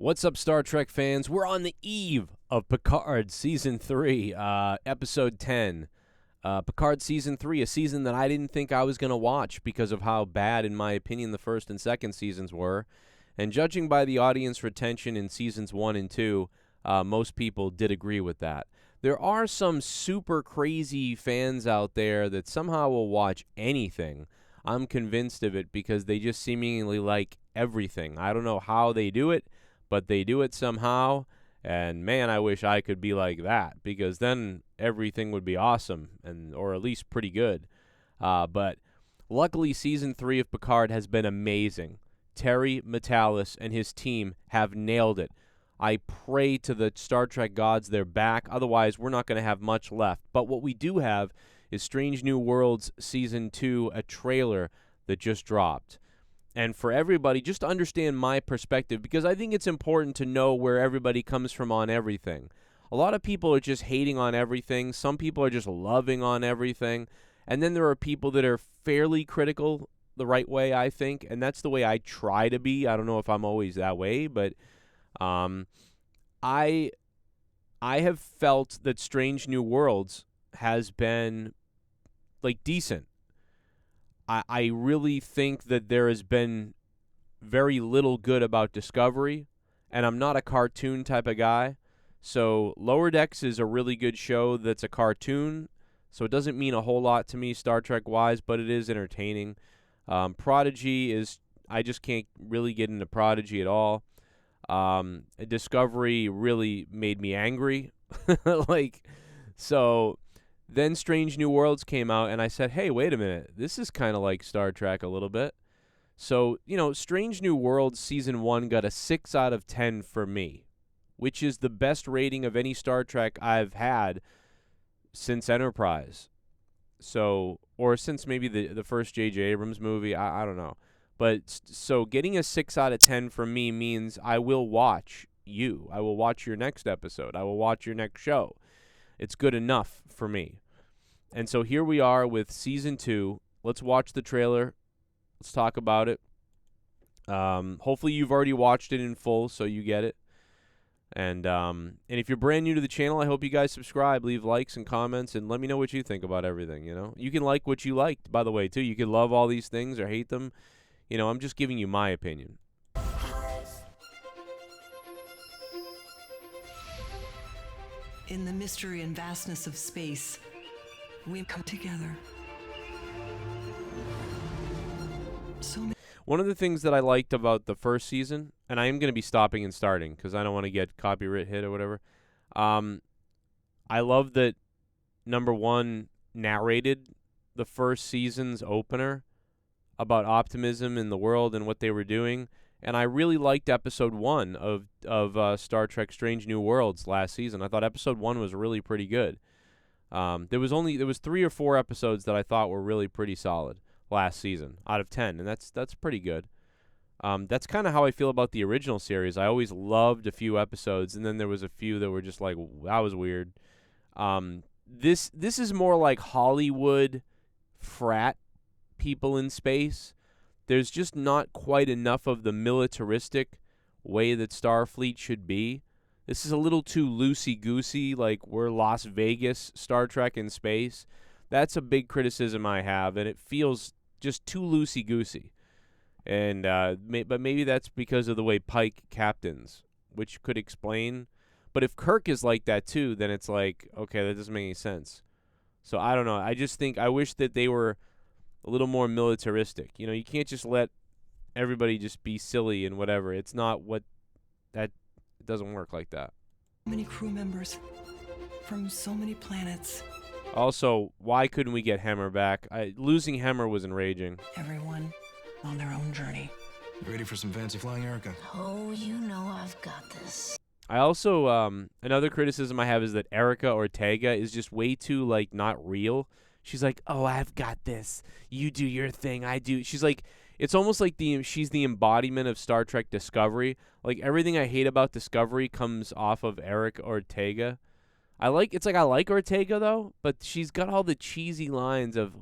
What's up, Star Trek fans? We're on the eve of Picard Season 3, Episode 10. Picard Season 3, a season that I didn't think I was going to watch because of how bad, in my opinion, the first and second seasons were. And judging by the audience retention in Seasons 1 and 2, most people did agree with that. There are some super crazy fans out there that somehow will watch anything. I'm convinced of it because they just seemingly like everything. I don't know how they do it, but they do it somehow, and man, I wish I could be like that, because then everything would be awesome, or at least pretty good. But luckily, Season 3 of Picard has been amazing. Terry Matalas and his team have nailed it. I pray to the Star Trek gods they're back, otherwise we're not going to have much left. But what we do have is Strange New Worlds Season 2, a trailer that just dropped. And for everybody, just to understand my perspective, because I think it's important to know where everybody comes from on everything. A lot of people are just hating on everything. Some people are just loving on everything. And then there are people that are fairly critical the right way, I think. And that's the way I try to be. I don't know if I'm always that way, but I have felt that Strange New Worlds has been, like, decent. I really think that there has been very little good about Discovery, and I'm not a cartoon type of guy. So Lower Decks is a really good show that's a cartoon, so it doesn't mean a whole lot to me Star Trek-wise, but it is entertaining. Prodigy is, I just can't really get into Prodigy at all. Discovery really made me angry. Then Strange New Worlds came out, and I said, hey, wait a minute. This is kind of like Star Trek a little bit. So, Strange New Worlds Season 1 got a 6 out of 10 for me, which is the best rating of any Star Trek I've had since Enterprise. So, or since maybe the first J.J. Abrams movie. I don't know. But, so getting a 6 out of 10 for me means I will watch you. I will watch your next episode. I will watch your next show. It's good enough for me. And so here we are with Season 2. Let's watch the trailer. Let's talk about it. Hopefully you've already watched it in full, so you get it. And if you're brand new to the channel, I hope you guys subscribe, leave likes and comments, and let me know what you think about everything, You can like what you liked, by the way, too. You can love all these things or hate them. I'm just giving you my opinion. In the mystery and vastness of space, we've come together. One of the things that I liked about the first season, and I am going to be stopping and starting because I don't want to get copyright hit or whatever. I love that number one narrated the first season's opener about optimism in the world and what they were doing. And I really liked Episode 1 of Star Trek Strange New Worlds last season. I thought Episode 1 was really pretty good. There was 3 or 4 episodes that I thought were really pretty solid last season out of 10, and that's pretty good. That's kind of how I feel about the original series. I always loved a few episodes, and then there was a few that were just like, that was weird. This is more like Hollywood frat people in space. There's just not quite enough of the militaristic way that Starfleet should be. This is a little too loosey-goosey, like we're Las Vegas Star Trek in space. That's a big criticism I have, and it feels just too loosey-goosey. And but maybe that's because of the way Pike captains, which could explain. But if Kirk is like that too, then it's like, okay, that doesn't make any sense. So I don't know. I wish that they were a little more militaristic. You can't just let everybody just be silly and whatever. It's not it doesn't work like that. Many crew members from so many planets. Also, why couldn't we get Hemmer back? Losing Hemmer was enraging. Everyone on their own journey. You ready for some fancy flying, Erica? Oh, I've got this. I also, another criticism I have is that Erica Ortega is just way too, not real. She's like, oh, I've got this. You do your thing, I do. She's like, it's almost like she's the embodiment of Star Trek Discovery. Like, everything I hate about Discovery comes off of Erica Ortega. I like Ortega, though, but she's got all the cheesy lines of,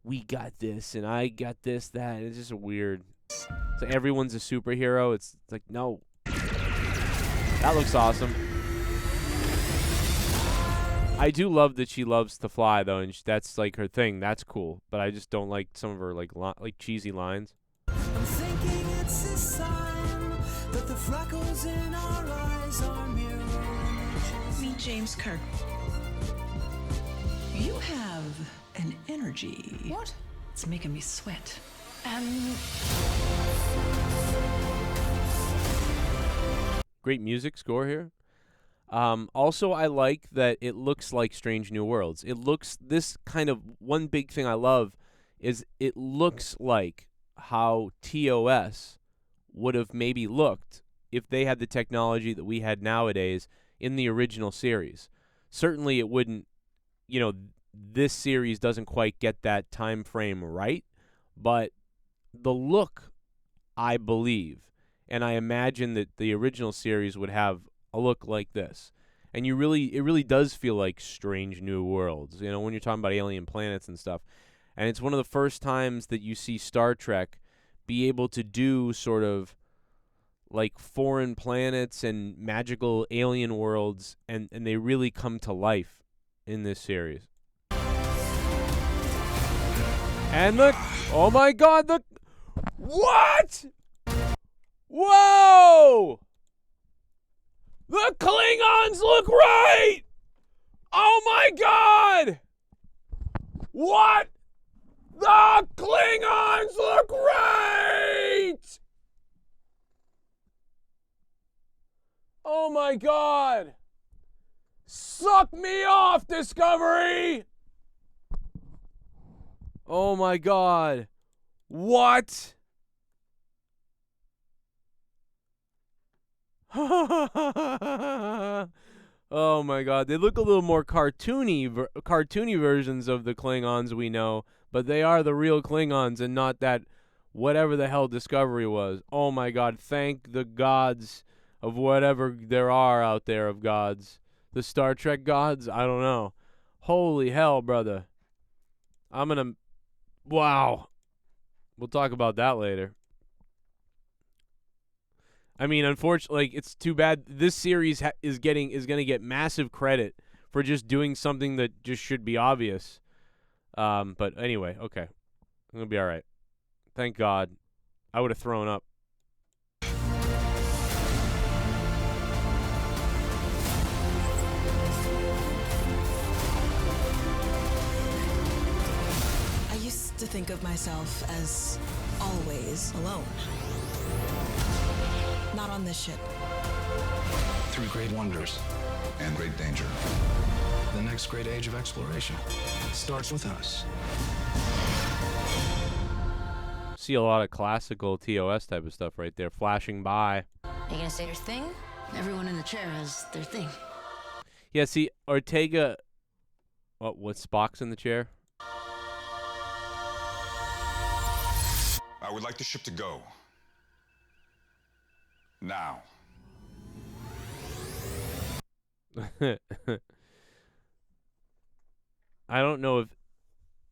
we got this, and I got this, that. It's just weird. So everyone's a superhero. It's like, no. That looks awesome. I do love that she loves to fly, though, and that's like her thing. That's cool. But I just don't like some of her like cheesy lines. I'm thinking it's a sign that the freckles in our eyes are mirror images. Meet James Kirk. You have an energy. What? It's making me sweat. Great music score here. Also, I like that it looks like Strange New Worlds. It looks, this kind of, one big thing I love is it looks like how TOS would have maybe looked if they had the technology that we had nowadays in the original series. Certainly it wouldn't, you know, this series doesn't quite get that time frame right, but the look, I believe, and I imagine that the original series would have a look like this. And it really does feel like Strange New Worlds, you know, when you're talking about alien planets and stuff. And it's one of the first times that you see Star Trek be able to do sort of like foreign planets and magical alien worlds, and they really come to life in this series. And look, oh my God, look, what? Whoa! The Klingons look right! Oh my God! What? The Klingons look right! Oh my God! Suck me off, Discovery! Oh my God. What? Oh my God. They look a little more cartoony versions of the Klingons we know, but they are the real Klingons and not that whatever the hell Discovery was. Oh my God. Thank the gods of whatever there are out there of gods. The Star Trek gods? I don't know. Holy hell, brother. Wow. We'll talk about that later. I mean, unfortunately, like, it's too bad. This series is going to get massive credit for just doing something that just should be obvious. But anyway, okay. I'm going to be all right. Thank God. I would have thrown up. I used to think of myself as always alone. Not on this ship. Through great wonders and great danger. The next great age of exploration starts with us. See a lot of classical TOS type of stuff right there, flashing by. Are you gonna say your thing? Everyone in the chair has their thing. Yeah, see, Ortega... What, Spock's in the chair? I would like the ship to go. Now. I don't know if...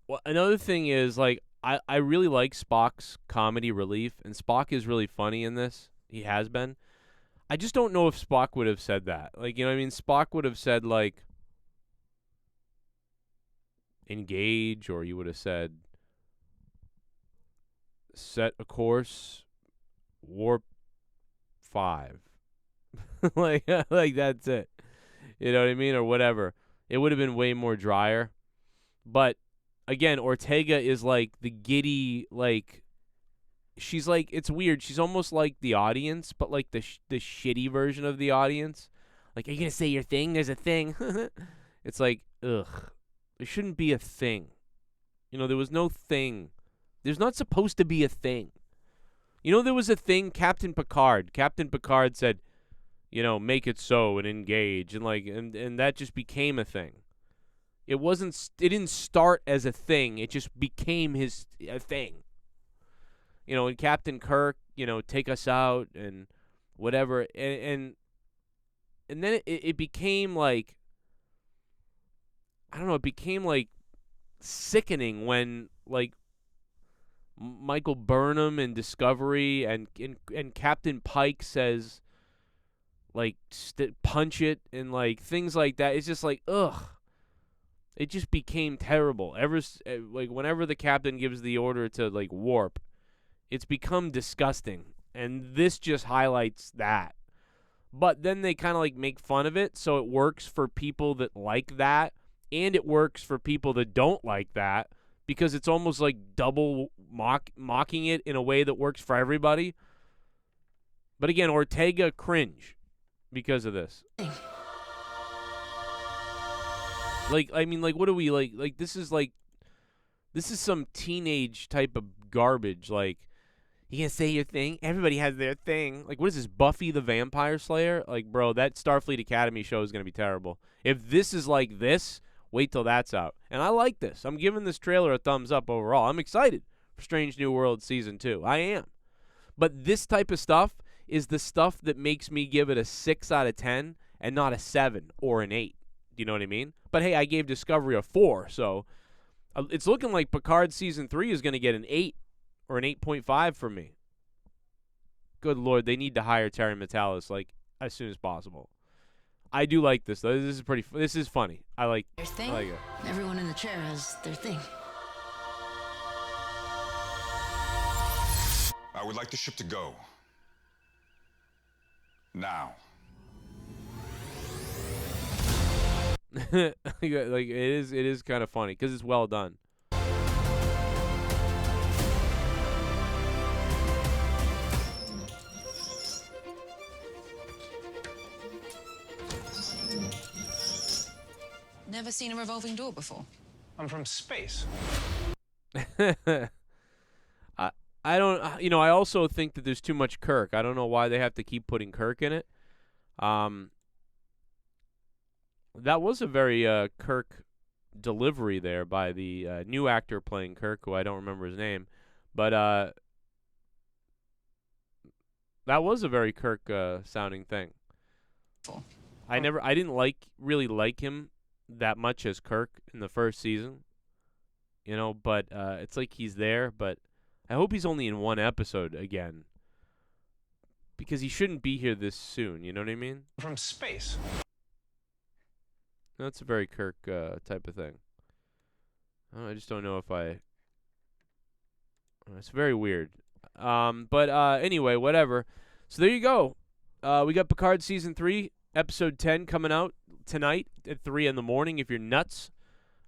Well, another thing is, like, I really like Spock's comedy relief, and Spock is really funny in this. He has been. I just don't know if Spock would have said that. Like, you know what I mean? Spock would have said, like, engage, or he would have said, set a course, warp 5. like that's it. You know what I mean? Or whatever. It would have been way more drier. But again, Ortega is like the giddy, like, she's like, it's weird. She's almost like the audience, but like the shitty version of the audience. Like, are you going to say your thing? There's a thing. It's like, ugh. There shouldn't be a thing. You know, there was no thing. There's not supposed to be a thing. You know, there was a thing, Captain Picard. Captain Picard said, you know, make it so and engage. And like, and that just became a thing. It didn't start as a thing. It just became a thing. You know, and Captain Kirk, you know, take us out and whatever. And then it became like, I don't know, it became like sickening when like Michael Burnham in Discovery and Captain Pike says, like punch it and like things like that. It's just like ugh. It just became terrible. Like whenever the captain gives the order to like warp, it's become disgusting. And this just highlights that. But then they kind of like make fun of it, so it works for people that like that, and it works for people that don't like that, because it's almost like double mocking it in a way that works for everybody. But again, Ortega cringe because of this. Like, I mean, like, what do we, like, this is some teenage type of garbage. Like, you gonna say your thing? Everybody has their thing. Like, what is this, Buffy the Vampire Slayer? Like, bro, that Starfleet Academy show is gonna be terrible. If this is like this, wait till that's out. And I like this. I'm giving this trailer a thumbs up overall. I'm excited for Strange New World Season 2. I am. But this type of stuff is the stuff that makes me give it a 6 out of 10 and not a 7 or an 8. Do you know what I mean? But hey, I gave Discovery a 4, so it's looking like Picard Season 3 is going to get an 8 or an 8.5 from me. Good Lord, they need to hire Terry Matalas like as soon as possible. I do like this though. This is funny. I like Their thing? I like it. Everyone in the chair has their thing. I would like the ship to go. Now. Like it is kind of funny because it's well done. Never seen a revolving door before. I'm from space. I don't, I also think that there's too much Kirk. I don't know why they have to keep putting Kirk in it. That was a very Kirk delivery there by the new actor playing Kirk, who I don't remember his name, but that was a very Kirk sounding thing. I didn't really like him that much as Kirk in the first season, but it's like he's there, but I hope he's only in one episode again, because he shouldn't be here this soon, you know what I mean? From space. That's a very Kirk type of thing. I just don't know if it's very weird. But anyway, whatever. So there you go. We got Picard Season 3, Episode 10 coming out tonight at 3 in the morning if you're nuts.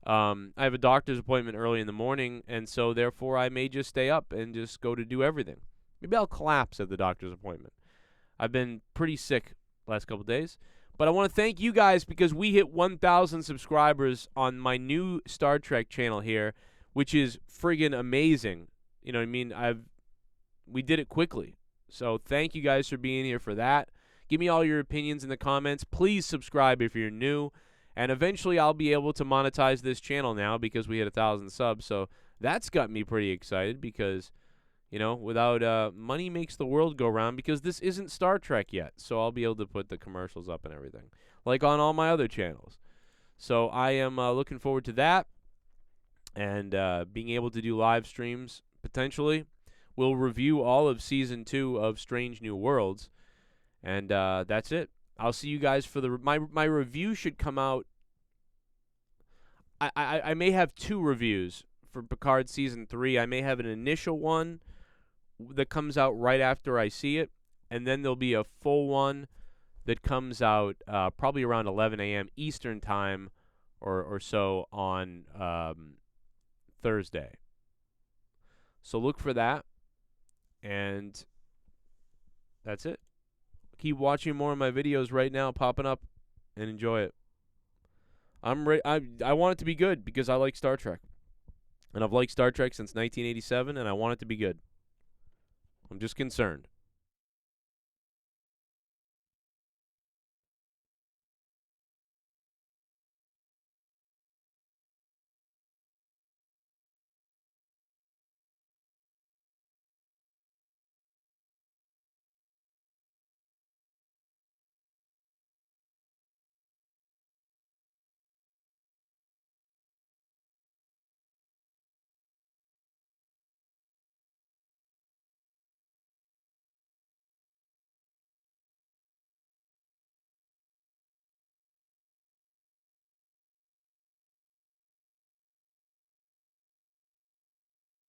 I have a doctor's appointment early in the morning, and so therefore I may just stay up and just go to do everything. Maybe I'll collapse at the doctor's appointment. I've been pretty sick last couple days. But I want to thank you guys because we hit 1,000 subscribers on my new Star Trek channel here, which is friggin' amazing. You know what I mean? We did it quickly. So thank you guys for being here for that. Give me all your opinions in the comments. Please subscribe if you're new. And eventually I'll be able to monetize this channel now because we hit 1,000 subs. So that's got me pretty excited because, without money makes the world go round, because this isn't Star Trek yet. So I'll be able to put the commercials up and everything, like on all my other channels. So I am looking forward to that and being able to do live streams potentially. We'll review all of Season 2 of Strange New Worlds. And that's it. I'll see you guys for my review should come out. I may have 2 reviews for Picard Season 3. I may have an initial one that comes out right after I see it, and then there'll be a full one that comes out probably around 11 a.m. Eastern time or so on Thursday. So look for that, and that's it. Keep watching more of my videos right now popping up and enjoy it. I want it to be good because I like Star Trek. And I've liked Star Trek since 1987, and I want it to be good. I'm just concerned.